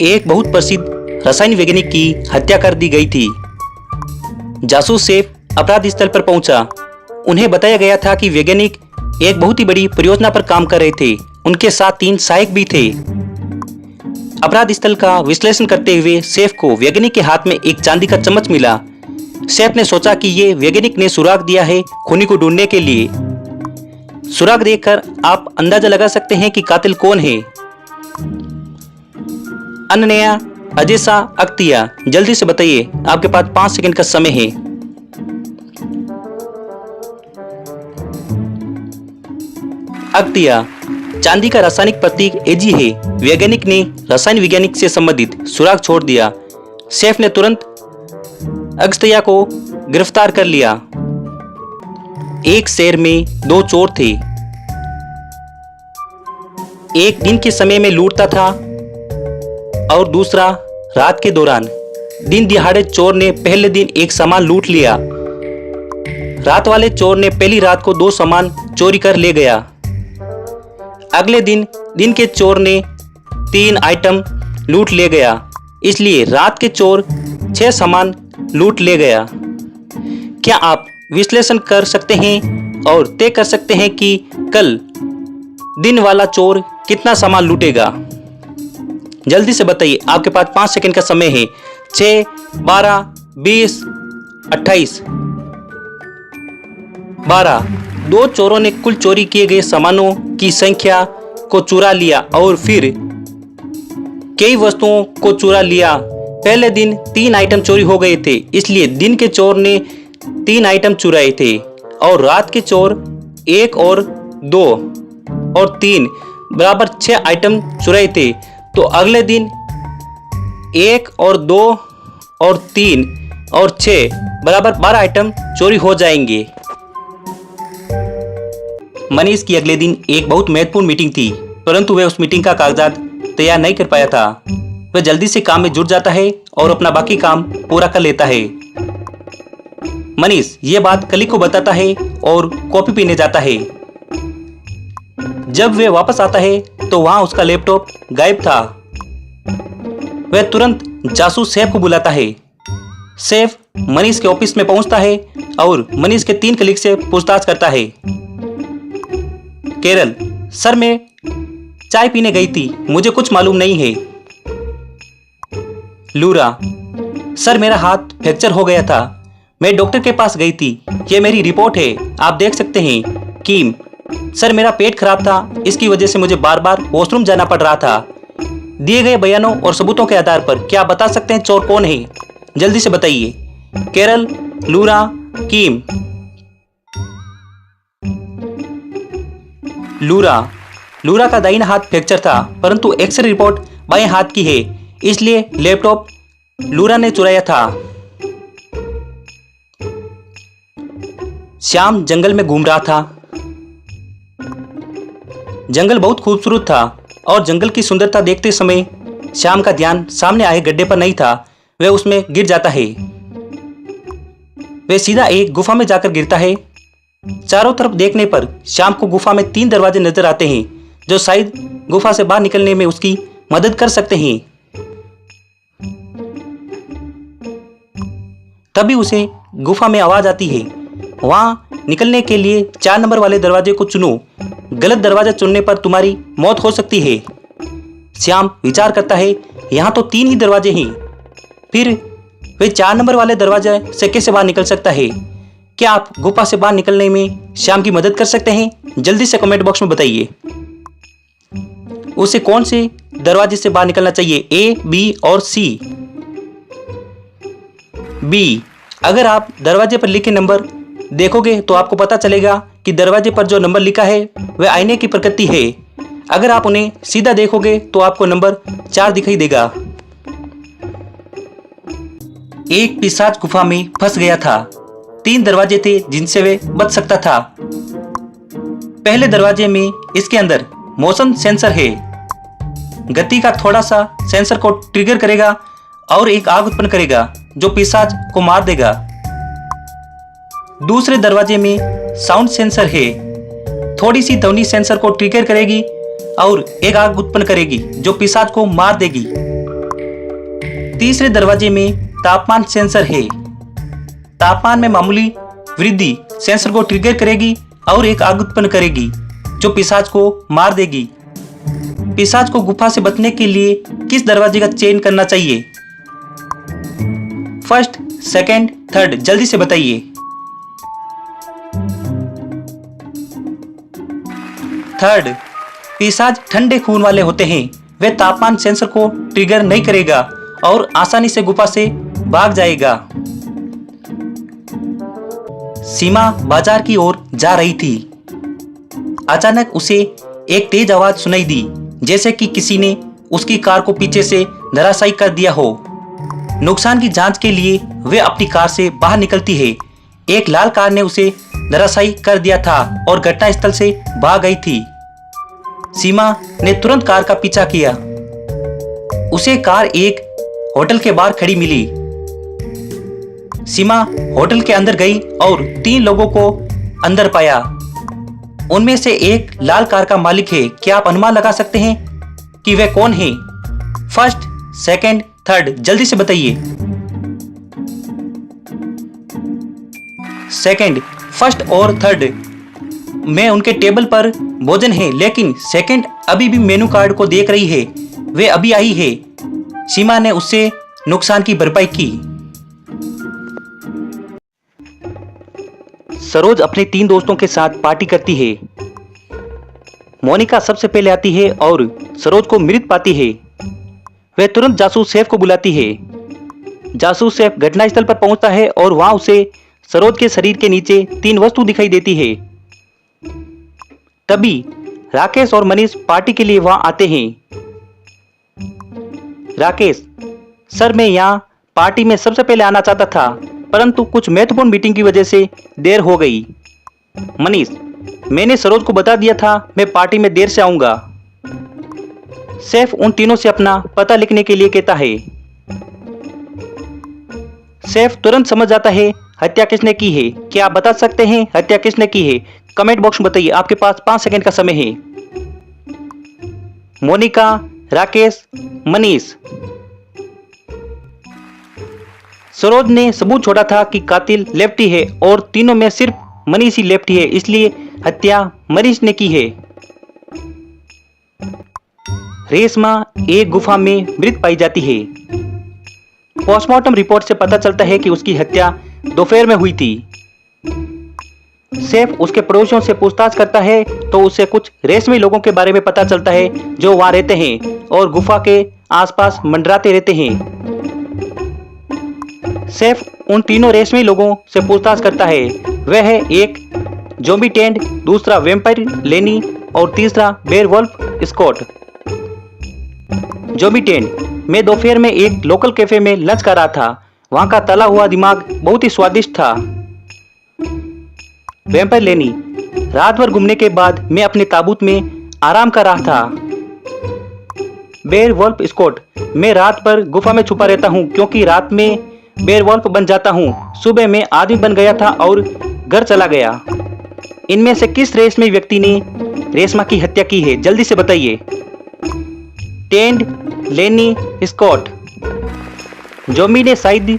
एक बहुत प्रसिद्ध रसायन वैज्ञानिक की हत्या कर दी गई थी। जासूस सेफ अपराध स्थल पर पहुंचा। उन्हें बताया गया था कि वैज्ञानिक एक बहुत ही बड़ी परियोजना पर काम कर रहे थे। उनके साथ 3 सहायक भी थे। अपराध स्थल का विश्लेषण करते हुए सेफ को वैज्ञानिक के हाथ में एक चांदी का चम्मच मिला। सेफ ने सोचा कि ये वैज्ञानिक ने सुराग दिया है खूनी को ढूंढने के लिए। सुराग देखकर आप अंदाजा लगा सकते हैं कि कातिल कौन है। अनन्या, अजेसा, अख्तिया, जल्दी से बताइए, आपके पास 5 सेकंड का समय है। अख्तिया, चांदी का रासायनिक प्रतीक एजी है। वैज्ञानिक ने रसायन विज्ञानिक से संबंधित सुराग छोड़ दिया। सेफ ने तुरंत अख्तिया को गिरफ्तार कर लिया। एक शहर में 2 चोर थे। एक दिन के समय में लूटता था और दूसरा रात के दौरान। दिन दिहाड़े चोर ने पहले दिन एक सामान लूट लिया। रात वाले चोर ने पहली रात को 2 सामान चोरी कर ले गया। अगले दिन के चोर ने 3 आइटम लूट ले गया। इसलिए रात के चोर 6 सामान लूट ले गया। क्या आप विश्लेषण कर सकते हैं और तय कर सकते हैं कि कल दिन वाला चोर कितना सामान लूटेगा? जल्दी से बताइए, आपके पास 5 सेकंड का समय है। 6, 12, 20, 28, 12। 2 चोरों ने कुल चोरी किए गए सामानों की संख्या को चुरा लिया और फिर कई वस्तुओं को चुरा लिया। पहले दिन 3 आइटम चोरी हो गए थे, इसलिए दिन के चोर ने 3 आइटम चुराए थे और रात के चोर 1 और 2 और 3 बराबर 6 आइटम चुराए थे। तो अगले दिन 1 और 2 और 3 और 6 बराबर 12 आइटम चोरी हो जाएंगे। मनीष की अगले दिन एक बहुत महत्वपूर्ण मीटिंग थी, परंतु वह उस मीटिंग का कागजात तैयार नहीं कर पाया था। वह जल्दी से काम में जुट जाता है और अपना बाकी काम पूरा कर लेता है। मनीष यह बात कलीग को बताता है और कॉफी पीने जाता है। जब वह वापस आता है तो वहां उसका लैपटॉप गायब था। वह तुरंत जासूस सेफ को बुलाता है। सेफ मनीष के ऑफिस में पहुंचता है और मनीष के 3 कलीग से पूछताछ करता है। केरल, सर मैं चाय पीने गई थी, मुझे कुछ मालूम नहीं है। लूरा, सर मेरा हाथ फ्रैक्चर हो गया था, मैं डॉक्टर के पास गई थी, ये मेरी रिपोर्ट है, आप देख सकते हैं। कीम, सर मेरा पेट खराब था, इसकी वजह से मुझे बार बार वॉशरूम जाना पड़ रहा था। दिए गए बयानों और सबूतों के आधार पर क्या बता सकते हैं चोर कौन है? जल्दी से बताइए। केरल, लूरा, कीम। लूरा का दाहिना हाथ फ्रैक्चर था, परंतु एक्सरे रिपोर्ट बाएं हाथ की है, इसलिए लैपटॉप लूरा ने चुराया था। श्याम जंगल में घूम रहा था। जंगल बहुत खूबसूरत था और जंगल की सुंदरता देखते समय श्याम का ध्यान सामने आए गड्ढे पर नहीं था। वह उसमें गिर जाता है। वह सीधा एक गुफा में जाकर गिरता है। चारों तरफ देखने पर श्याम को गुफा में 3 दरवाजे नजर आते हैं, जो शायद गुफा से बाहर निकलने में उसकी मदद कर सकते हैं। तभी उसे गुफा में आवाज आती है, वहां निकलने के लिए 4 नंबर वाले दरवाजे को चुनो, गलत दरवाजा चुनने पर तुम्हारी मौत हो सकती है। श्याम विचार करता है, यहां तो 3 ही दरवाजे हैं, फिर वे 4 नंबर वाले दरवाजे से कैसे बाहर निकल सकता है? क्या आप गुफा से बाहर निकलने में श्याम की मदद कर सकते हैं? जल्दी से कमेंट बॉक्स में बताइए। उसे कौन से दरवाजे से बाहर निकलना चाहिए, ए, बी और सी? बी। अगर आप दरवाजे पर लिखे नंबर देखोगे तो आपको पता चलेगा कि दरवाजे पर जो नंबर लिखा है वह आईने की प्रकृति है। अगर आप उन्हें सीधा देखोगे तो आपको नंबर 4 दिखाई देगा। एक पिशाच गुफा में फंस गया था। 3 दरवाजे थे जिनसे वे बच सकता था। पहले दरवाजे में इसके अंदर मोशन सेंसर है, गति का थोड़ा सा सेंसर को ट्रिगर करेगा और एक आग उत्पन्न करेगा जो पिशाच को मार देगा। दूसरे दरवाजे में साउंड सेंसर है, थोड़ी सी ध्वनि सेंसर को ट्रिगर करेगी और एक आग उत्पन्न करेगी जो पिशाच को मार देगी। तीसरे दरवाजे में तापमान सेंसर है। तापमान में मामूली वृद्धि सेंसर को ट्रिगर करेगी और एक आग उत्पन्न करेगी जो पिशाच को मार देगी। पिशाच को गुफा से बचने के लिए किस दरवाजे का चयन करना चाहिए? फर्स्ट, सेकंड, थर्ड, जल्दी से बताइए। थर्ड, पिशाच ठंडे खून वाले होते हैं। वे तापमान सेंसर को ट्रिगर नहीं करेगा और आसानी से गुफा से भाग जाएगा। सीमा बाजार की ओर जा रही थी। अचानक उसे एक तेज आवाज सुनाई दी, जैसे कि किसी ने उसकी कार को पीछे से धराशायी कर दिया हो। नुकसान की जांच के लिए वे अपनी कार से बाहर निकलती है। एक लाल कार ने उसे धराशायी कर दिया था और घटनास्थल से भाग गई थी। सीमा ने तुरंत कार का पीछा किया। उसे कार एक होटल के बाहर खड़ी मिली। सीमा होटल के अंदर गई और 3 लोगों को अंदर पाया। उनमें से एक लाल कार का मालिक है। क्या आप अनुमान लगा सकते हैं कि वह कौन है? फर्स्ट, सेकंड, थर्ड, जल्दी से बताइए। सेकंड, फर्स्ट और थर्ड में उनके टेबल पर भोजन है, लेकिन सेकंड अभी भी मेनू कार्ड को देख रही है। वे अभी आई है। सीमा ने उससे नुकसान की भरपाई की। सरोज अपने 3 दोस्तों के साथ पार्टी करती है। मोनिका सबसे पहले आती है और सरोज को मृत पाती है। वह तुरंत जासूस सैफ को बुलाती है। जासूस सैफ घटनास्थल पर पहुंचता है और वहां उसे सरोज के शरीर के नीचे 3 वस्तु दिखाई देती है। तभी राकेश और मनीष पार्टी के लिए वहां आते हैं। राकेश, सर मैं यहाँ पार्टी में सबसे पहले आना चाहता था, परंतु कुछ महत्वपूर्ण मीटिंग की वजह से देर हो गई। मनीष, मैंने सरोज को बता दिया था मैं पार्टी में देर से आऊंगा। सैफ उन तीनों से अपना पता लिखने के लिए कहता है। सैफ तुरंत समझ जाता है हत्या किसने की है। क्या आप बता सकते हैं हत्या किसने की है? कमेंट बॉक्स में बताइए। आपके पास 5 सेकंड का समय है। मोनिका, राकेश, मनीष। सरोज ने सबूत छोड़ा था कि कातिल लेफ्टी है और तीनों में सिर्फ मनीष ही लेफ्टी है, इसलिए हत्या मनीष ने की है। रेशमा एक गुफा में मृत पाई जाती है। पोस्टमार्टम रिपोर्ट से पता चलता है कि उसकी हत्या दोपहर में हुई थी। सैफ उसके पड़ोसियों से पूछताछ करता है तो उसे कुछ रेशमी लोगों के बारे में पता चलता है जो वहां रहते हैं और गुफा के आसपास मंडराते रहते हैं। सैफ उन तीनों रेशमी लोगों से पूछताछ करता है। वह है एक ज़ॉम्बी टेंट, दूसरा वैम्पायर लेनी और तीसरा बेयरवुल्फ स्कॉट। ज़ॉम्बी टेंट, मैं दोपहर में एक लोकल कैफे में लंच कर रहा था। वहां का तला हुआ दिमाग बहुत ही स्वादिष्ट था। वैम्पायर लेनी, रात भर घूमने के बाद मैं अपने ताबूत में आराम कर रहा था। बेयरवुल्फ स्कॉट, मैं रात भर गुफा में छुपा रहता हूं क्योंकि रात में बेयरवुल्फ बन जाता हूं। सुबह में आदमी बन गया था और घर चला गया। इनमें से किस रेशमी व्यक्ति ने रेशमा की हत्या की है? जल्दी से बताइए। टेंट, लेनी, स्कॉट। ज़ॉम्बी ने शायद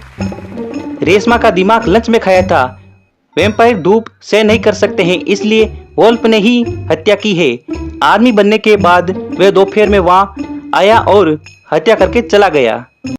रेशमा का दिमाग लंच में खाया था। वैम्पायर धूप सह नहीं कर सकते हैं, इसलिए वुल्फ ने ही हत्या की है। आदमी बनने के बाद वह दोपहर में वहां आया और हत्या करके चला गया।